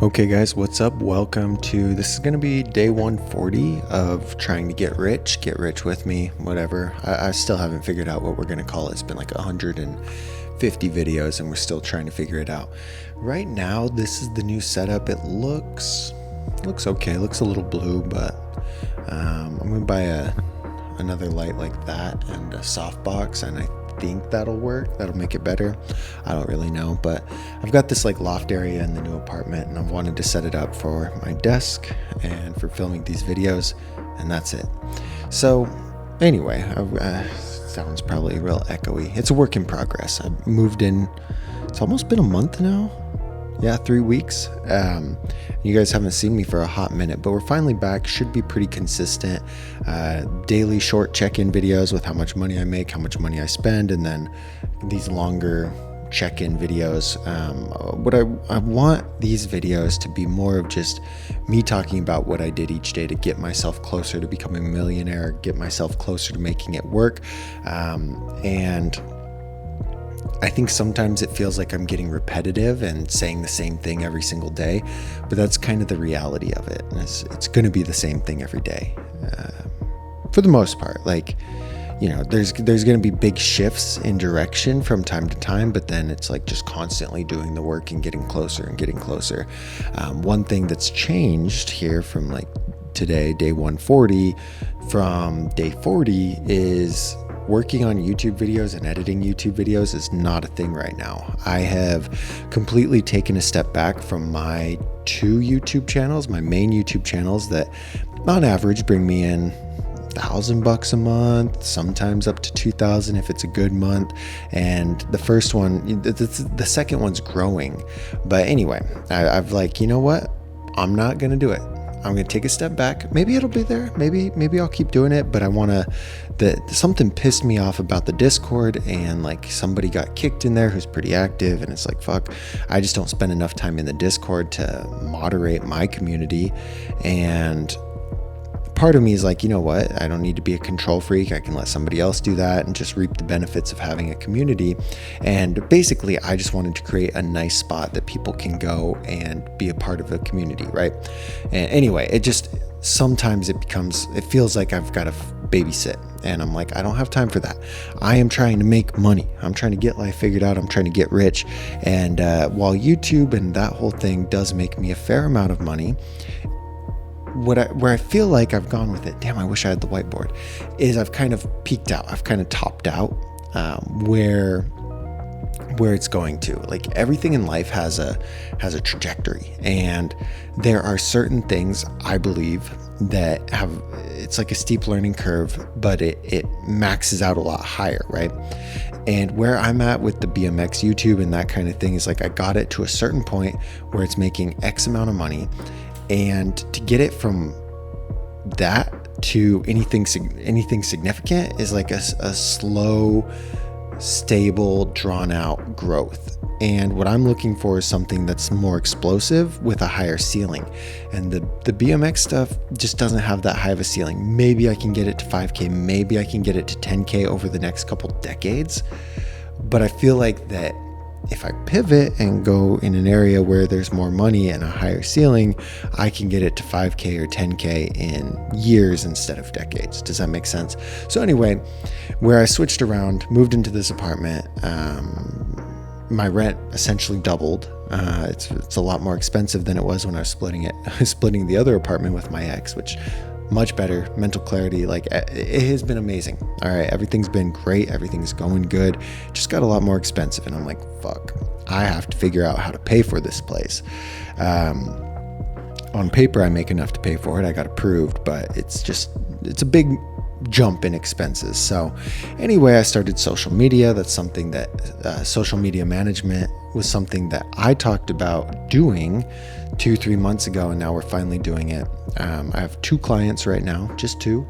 Okay guys, what's up? Welcome to, this is going to be day 140 of trying to get rich with me, whatever. I still haven't figured out what we're going to call it. It's been like 150 videos and we're still trying to figure it out. Right now, this is the new setup. It looks okay. It looks a little blue, but I'm going to buy another light like that and a softbox, and I think that'll work. That'll make it better. I don't really know, but I've got this like loft area in the new apartment and I've wanted to set it up for my desk and for filming these videos, and that's it. So anyway, sounds probably real echoey. It's a work in progress. I moved in, it's almost been a month now. Yeah, 3 weeks. You guys haven't seen me for a hot minute, but we're finally back. Should be pretty consistent. Daily short check-in videos with how much money I make, how much money I spend, and then these longer check-in videos. What I want these videos to be more of just me talking about what I did each day to get myself closer to becoming a millionaire, get myself closer to making it work, and I think sometimes it feels like I'm getting repetitive and saying the same thing every single day, but that's kind of the reality of it. And it's going to be the same thing every day, for the most part. Like, you know, there's going to be big shifts in direction from time to time, but then it's like just constantly doing the work and getting closer and getting closer. One thing that's changed here from like today, day 140, from day 40 is working on YouTube videos and editing YouTube videos is not a thing right now. I have completely taken a step back from my two YouTube channels, my main YouTube channels that on average bring me in $1,000 a month, sometimes up to 2,000 if it's a good month. And the first one, the second one's growing. But anyway, I've like, you know what? I'm not going to do it. I'm going to take a step back. Maybe it'll be there. Maybe I'll keep doing it, but I want to, something pissed me off about the Discord, and like somebody got kicked in there who's pretty active, and it's like, fuck, I just don't spend enough time in the Discord to moderate my community. And part of me is like, you know what? I don't need to be a control freak. I can let somebody else do that and just reap the benefits of having a community. And basically, I just wanted to create a nice spot that people can go and be a part of a community, right? And anyway, sometimes it feels like I've got to babysit, and I'm like, I don't have time for that. I am trying to make money. I'm trying to get life figured out. I'm trying to get rich. And while YouTube and that whole thing does make me a fair amount of money, where I feel like I've gone with it, damn, I wish I had the whiteboard, is I've kind of peaked out. I've kind of topped out where it's going to. Like, everything in life has a trajectory, and there are certain things I believe that it's like a steep learning curve, but it maxes out a lot higher, right? And where I'm at with the BMX YouTube and that kind of thing is like, I got it to a certain point where it's making X amount of money. And to get it from that to anything significant is like a slow, stable, drawn out growth. And what I'm looking for is something that's more explosive with a higher ceiling. And the BMX stuff just doesn't have that high of a ceiling. Maybe I can get it to 5K. Maybe I can get it to 10K over the next couple decades. But I feel like that if I pivot and go in an area where there's more money and a higher ceiling, I can get it to 5K or 10K in years instead of decades. Does that make sense? So anyway, where I switched around, moved into this apartment, my rent essentially doubled. It's a lot more expensive than it was when I was splitting the other apartment with my ex, which much better, mental clarity. Like, it has been amazing. All right, everything's been great. Everything's going good. Just got a lot more expensive, and I'm like, fuck, I have to figure out how to pay for this place. On paper, I make enough to pay for it. I got approved, but it's a big jump in expenses. So anyway, I started social media. That's something that social media management was something that I talked about doing 2-3 months ago, and now we're finally doing it. I have 2 clients right now, just 2,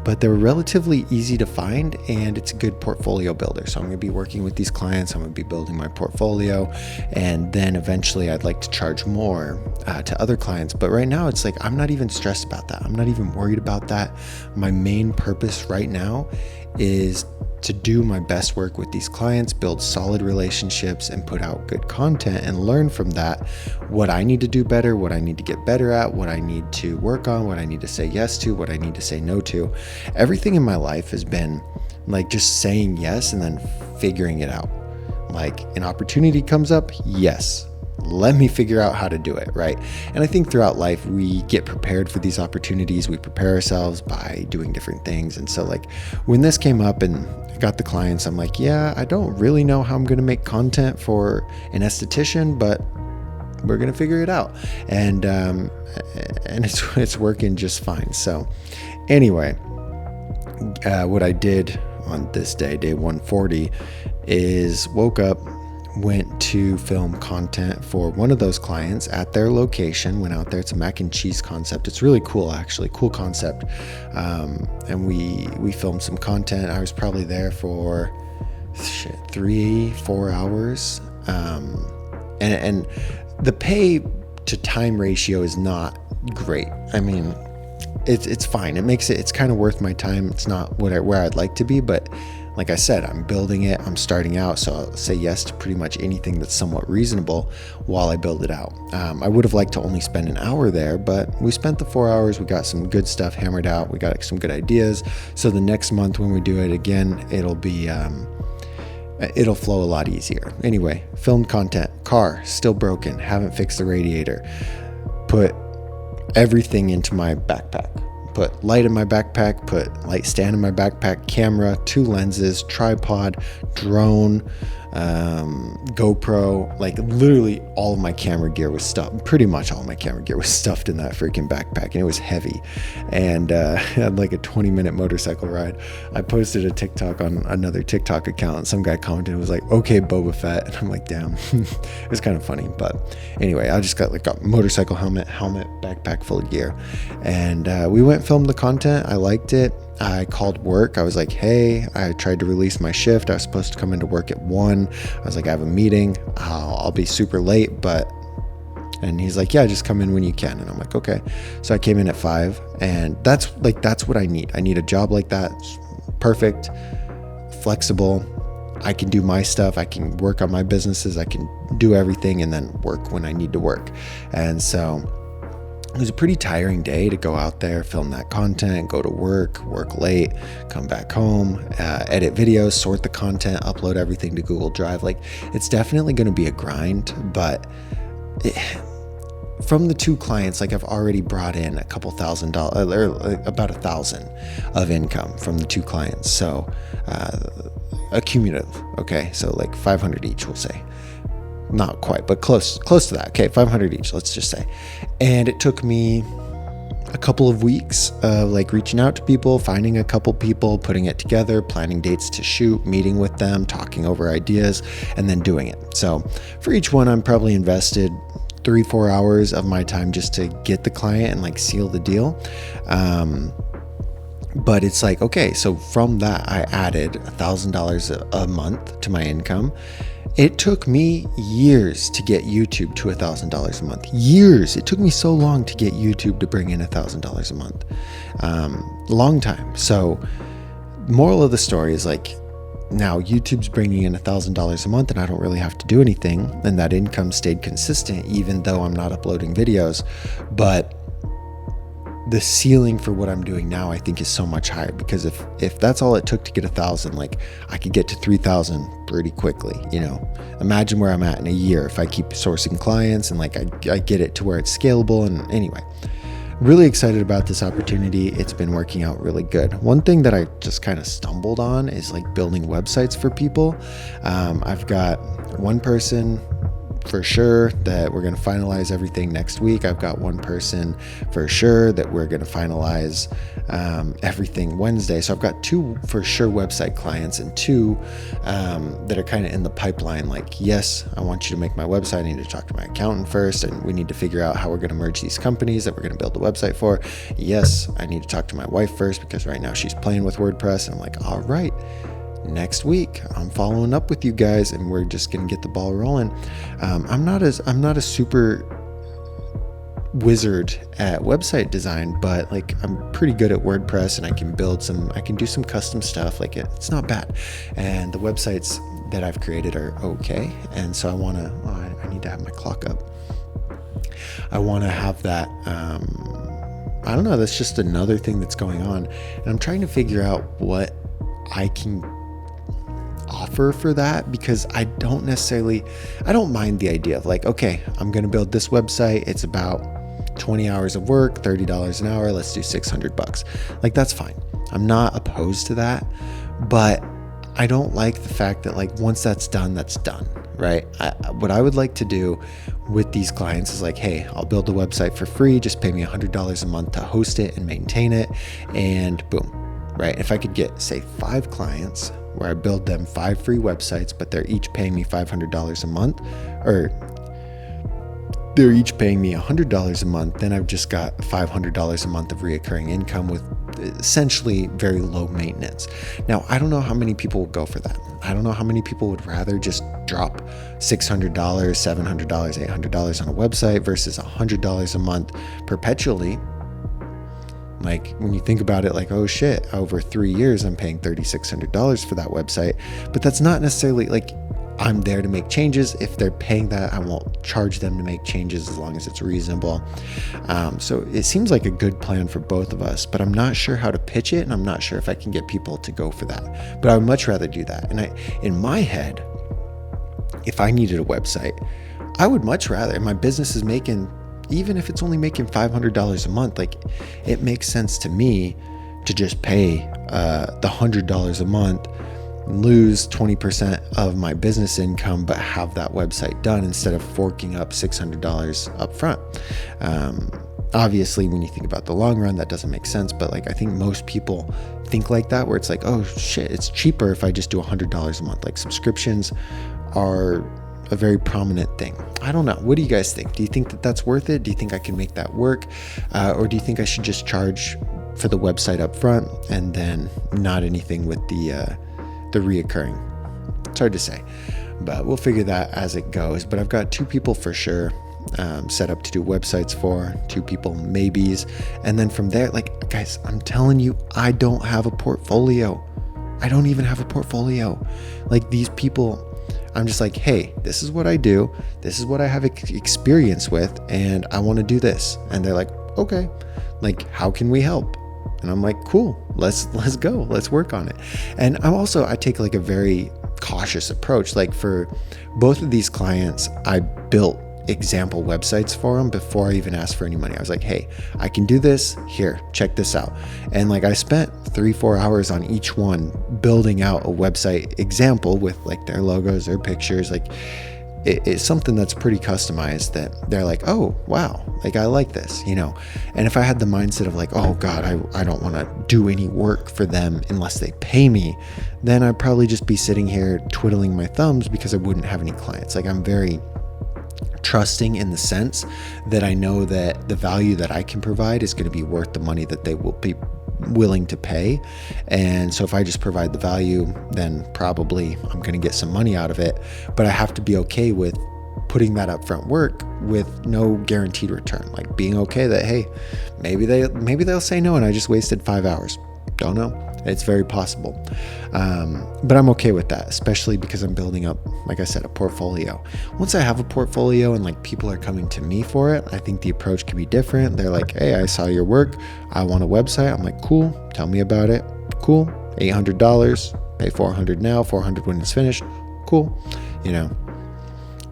but they're relatively easy to find, and it's a good portfolio builder. So I'm going to be working with these clients. I'm going to be building my portfolio, and then eventually I'd like to charge more to other clients. But right now it's like, I'm not even stressed about that. I'm not even worried about that. My main purpose right now is to do my best work with these clients, build solid relationships, and put out good content and learn from that what I need to do better, what I need to get better at, what I need to work on, what I need to say yes to, what I need to say no to. Everything in my life has been like just saying yes and then figuring it out. Like an opportunity comes up, yes, let me figure out how to do it, right? And I think throughout life, we get prepared for these opportunities. We prepare ourselves by doing different things. And so like when this came up and I got the clients, I'm like, yeah, I don't really know how I'm going to make content for an esthetician, but we're going to figure it out. And it's working just fine. So anyway, what I did on this day 140, is woke up, went to film content for one of those clients at their location, went out there. It's a mac and cheese concept. It's really cool, actually, cool concept. And we filmed some content. I was probably there for 3-4 hours. And the pay to time ratio is not great. I mean, it's fine. It's kind of worth my time. It's not where I'd like to be, but like I said, I'm building it, I'm starting out, so I'll say yes to pretty much anything that's somewhat reasonable while I build it out. I would have liked to only spend an hour there, but we spent the 4 hours, we got some good stuff hammered out, we got some good ideas, so the next month when we do it again, it'll flow a lot easier. Anyway, filmed content, car, still broken, haven't fixed the radiator, put everything into my backpack. Put light in my backpack, put light stand in my backpack, camera, 2 lenses, tripod, drone, GoPro, like literally all of my camera gear was stuffed. Pretty much all of my camera gear was stuffed in that freaking backpack, and it was heavy. And I had like a 20-minute motorcycle ride. I posted a TikTok on another TikTok account, and some guy commented, it was like, okay, Boba Fett. And I'm like, damn. It was kind of funny. But anyway, I just got like a motorcycle helmet, backpack full of gear. And we went and filmed the content. I liked it. I called work. I was like, hey, I tried to release my shift. I was supposed to come into work at 1. I was like, I have a meeting. I'll be super late, and he's like, yeah, just come in when you can. And I'm like, okay. So I came in at 5, and that's what I need. I need a job like that. It's perfect, flexible. I can do my stuff. I can work on my businesses. I can do everything and then work when I need to work. And so it was a pretty tiring day to go out there, film that content, go to work late, come back home, edit videos, sort the content, upload everything to Google Drive. Like, it's definitely going to be a grind, but from the 2 clients, like I've already brought in a couple $1,000, or about $1,000 of income from the 2 clients. So accumulative. Okay. So like 500 each, we'll say. Not quite, but close to that. Okay, 500 each, let's just say. And it took me a couple of weeks of like reaching out to people, finding a couple people, putting it together, planning dates to shoot, meeting with them, talking over ideas, and then doing it. So for each one, I'm probably invested 3-4 hours of my time just to get the client and like seal the deal. But it's like, okay, so from that, I added $1,000 a month to my income. It took me years to get YouTube to $1,000 a month. Years. It took me so long to get YouTube to bring in $1,000 a month. Long time. So moral of the story is like, now YouTube's bringing in $1,000 a month and I don't really have to do anything. And that income stayed consistent, even though I'm not uploading videos. But the ceiling for what I'm doing now, I think, is so much higher, because if that's all it took to get 1,000, like I could get to 3,000 pretty quickly. Imagine where I'm at in a year if I keep sourcing clients and like I get it to where it's scalable. And anyway, really excited about this opportunity. It's been working out really good. One thing that I just kind of stumbled on is like building websites for people. I've got one person for sure that we're going to finalize everything next week. I've got one person for sure that we're going to finalize everything Wednesday. So I've got 2 for sure website clients and 2 that are kind of in the pipeline. Like, yes, I want you to make my website. I need to talk to my accountant first, and we need to figure out how we're going to merge these companies that we're going to build the website for. Yes, I need to talk to my wife first, because right now she's playing with WordPress, and I'm like, all right, next week I'm following up with you guys and we're just gonna get the ball rolling. I'm not a super wizard at website design, but like I'm pretty good at WordPress, and I can do some custom stuff. Like it's not bad, and the websites that I've created are okay. And so I need to have my clock up. I want to have that. I don't know. That's just another thing that's going on, and I'm trying to figure out what I can offer for that, because I don't mind the idea of like, okay, I'm going to build this website. It's about 20 hours of work, $30 an hour. Let's do $600. Like, that's fine. I'm not opposed to that, but I don't like the fact that like once that's done, right? What I would like to do with these clients is like, hey, I'll build the website for free. Just pay me $100 a month to host it and maintain it, and boom, right? If I could get, say, 5 clients where I build them 5 free websites, but they're each paying me $500 a month, or they're each paying me $100 a month, then I've just got $500 a month of reoccurring income with essentially very low maintenance. Now, I don't know how many people will go for that. I don't know how many people would rather just drop $600, $700, $800 on a website versus $100 a month perpetually. Like, when you think about it, like, oh shit, over 3 years, I'm paying $3,600 for that website. But that's not necessarily like I'm there to make changes. If they're paying that, I won't charge them to make changes as long as it's reasonable. So it seems like a good plan for both of us, but I'm not sure how to pitch it, and I'm not sure if I can get people to go for that. But I would much rather do that. And in my head, if I needed a website, I would much rather, and my business is making, even if it's only making $500 a month, like, it makes sense to me to just pay the $100 a month, lose 20% of my business income, but have that website done instead of forking up $600 up front. Obviously, when you think about the long run, that doesn't make sense, but like, I think most people think like that, where it's like, oh shit, it's cheaper if I just do $100 a month. Like, subscriptions are a very prominent thing. I don't know. What do you guys think? Do you think that that's worth it? Do you think I can make that work? Or do you think I should just charge for the website up front and then not anything with the reoccurring? It's hard to say, but we'll figure that as it goes. But I've got 2 people for sure set up to do websites for, 2 people maybes. And then from there, like, guys, I'm telling you, I don't have a portfolio. I don't even have a portfolio. Like, these people, I'm just like, hey, this is what I do. This is what I have experience with, and I want to do this. And they're like, okay, like, how can we help? And I'm like, cool, let's go, let's work on it. And I take like a very cautious approach. Like, for both of these clients, I built example websites for them before I even asked for any money. I was like, hey, I can do this, here, check this out. And like, I spent 3-4 hours on each one building out a website example with like their logos, their pictures. Like, it's something that's pretty customized that they're like, oh wow, like, I like this, you know. And if I had the mindset of like, oh god, I don't want to do any work for them unless they pay me, then I'd probably just be sitting here twiddling my thumbs because I wouldn't have any clients. Like, I'm very trusting in the sense that I know that the value that I can provide is going to be worth the money that they will be willing to pay. And so if I just provide the value, then probably I'm going to get some money out of it. But I have to be okay with putting that upfront work with no guaranteed return. Like, being okay that, hey, maybe they'll say no and I just wasted 5 hours. Don't know. It's very possible. But I'm okay with that, especially because I'm building up, like I said, a portfolio. Once I have a portfolio and like people are coming to me for it, I think the approach can be different. They're like, hey, I saw your work. I want a website. I'm like, cool. Tell me about it. Cool. $800. Pay $400 now, $400 when it's finished. Cool. You know,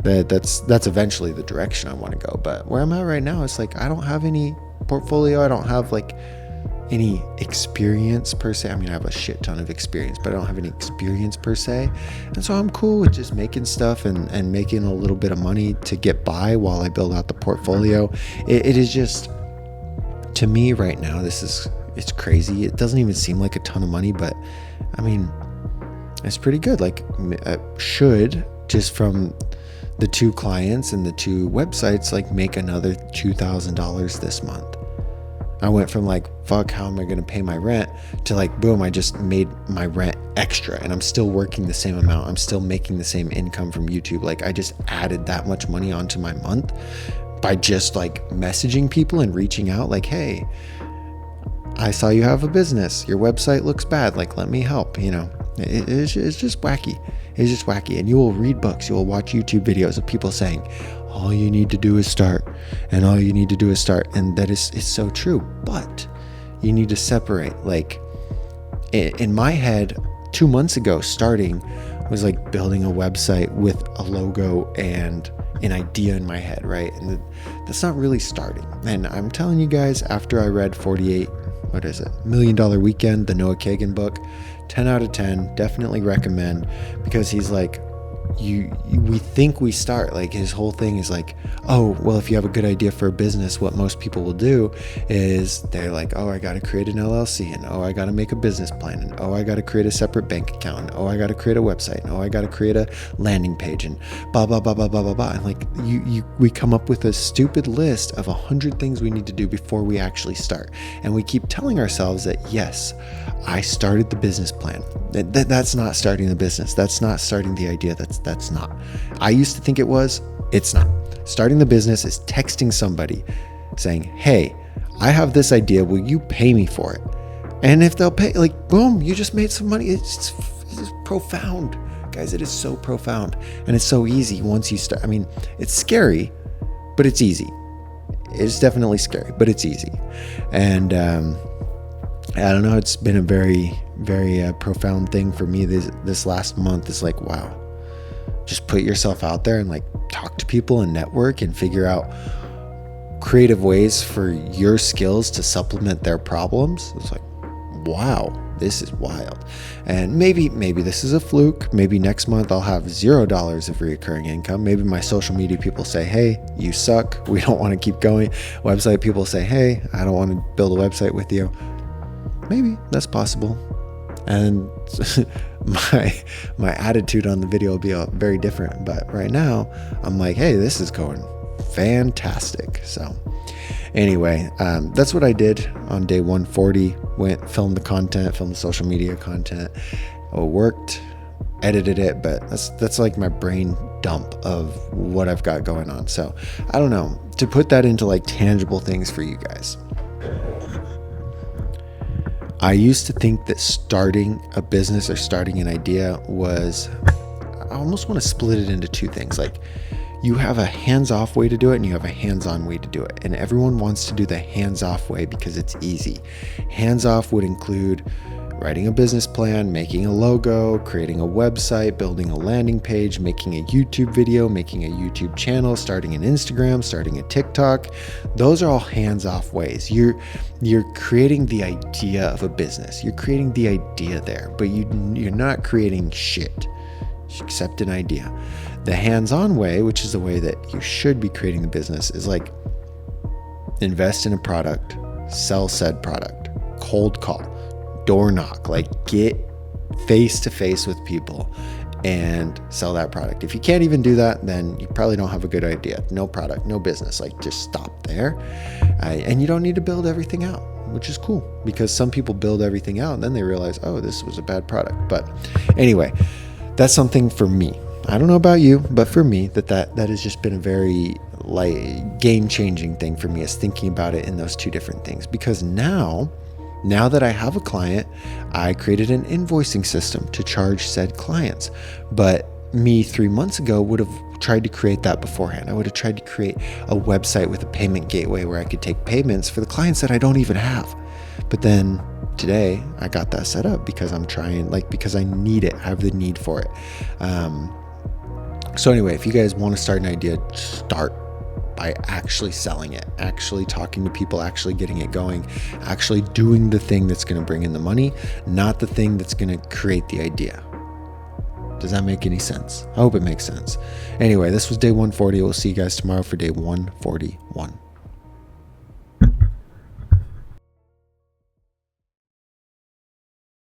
that's eventually the direction I want to go. But where I'm at right now, it's like, I don't have any portfolio. I don't have like any experience per se. I mean, I have a shit ton of experience, but I don't have any experience per se. And so I'm cool with just making stuff and making a little bit of money to get by while I build out the portfolio. It is just, to me right now, it's crazy. It doesn't even seem like a ton of money, but I mean, it's pretty good. Like, should, just from the 2 clients and the 2 websites, like, make another $2,000 this month. I went from like, fuck, how am I going to pay my rent, to like, boom, I just made my rent extra and I'm still working the same amount. I'm still making the same income from YouTube. Like, I just added that much money onto my month. by just like messaging people and reaching out like, hey, I saw you have a business. Your website looks bad. Like, let me help. It's just wacky. It's just wacky. And you will read books. You will watch YouTube videos of people saying, all you need to do is start. And all you need to do is start. And that is so true. But you need to separate. Like, in my head, 2 months ago, starting was like building a website with a logo and an idea in my head, right? And that's not really starting. And I'm telling you guys, after I read 48, $1 Million Weekend, the Noah Kagan book, 10 out of 10, definitely recommend, because he's like, we think we start, like his whole thing is like, oh, well, if you have a good idea for a business, what most people will do is they're like, oh, I got to create an LLC, and oh, I got to make a business plan, and oh, I got to create a separate bank account, and oh, I got to create a website, and oh, I got to create a landing page, and blah, blah, blah, blah, blah, blah, blah. And like we come up with a stupid list of 100 things we need to do before we actually start. And we keep telling ourselves that, yes, I started the business plan. That's not starting the business. That's not starting the idea. That's not. I used to think it was. It's not. Starting the business is texting somebody saying, hey, I have this idea. Will you pay me for it? And if they'll pay, like, boom, you just made some money. It's profound. Guys, it is so profound. And it's so easy once you start. I mean, it's scary, but it's easy. It's definitely scary, but it's easy. And I don't know. It's been a very, very profound thing for me this last month. Is like, wow, just put yourself out there and like talk to people and network and figure out creative ways for your skills to supplement their problems. It's like, wow, this is wild. And maybe this is a fluke. Maybe next month I'll have $0 of recurring income. Maybe my social media people say, hey, you suck. We don't want to keep going. Website people say, hey, I don't want to build a website with you. Maybe that's possible. And my attitude on the video will be very different. But right now I'm like, hey, this is going fantastic. So anyway, that's what I did on day 140. Went, filmed the content, filmed the social media content. It worked, edited it, but that's like my brain dump of what I've got going on. So I don't know, to put that into like tangible things for you guys. I used to think that starting a business or starting an idea was, I almost want to split it into two things. Like, you have a hands-off way to do it and you have a hands-on way to do it. And everyone wants to do the hands-off way because it's easy. Hands-off would include writing a business plan, making a logo, creating a website, building a landing page, making a YouTube video, making a YouTube channel, starting an Instagram, starting a TikTok. Those are all hands-off ways. You're creating the idea of a business. You're creating the idea there, but you're not creating shit except an idea. The hands-on way, which is the way that you should be creating the business, is like invest in a product, sell said product, cold call, door knock, like get face to face with people and sell that product. If you can't even do that, then you probably don't have a good idea. No product, no business. Like, just stop there. And you don't need to build everything out, which is cool, because some people build everything out and then they realize, oh, this was a bad product. But anyway, that's something for me. I don't know about you, but for me, that has just been a very like game-changing thing for me, is thinking about it in those two different things. Because now that I have a client, I created an invoicing system to charge said clients. But me 3 months ago would have tried to create that beforehand. I would have tried to create a website with a payment gateway where I could take payments for the clients that I don't even have. But then today I got that set up because I'm trying, like, because I need it. I have the need for it. So anyway, if you guys want to start an idea, start by actually selling it, actually talking to people, actually getting it going, actually doing the thing that's going to bring in the money, not the thing that's going to create the idea. Does that make any sense? I hope it makes sense. Anyway, this was day 140. We'll see you guys tomorrow for day 141.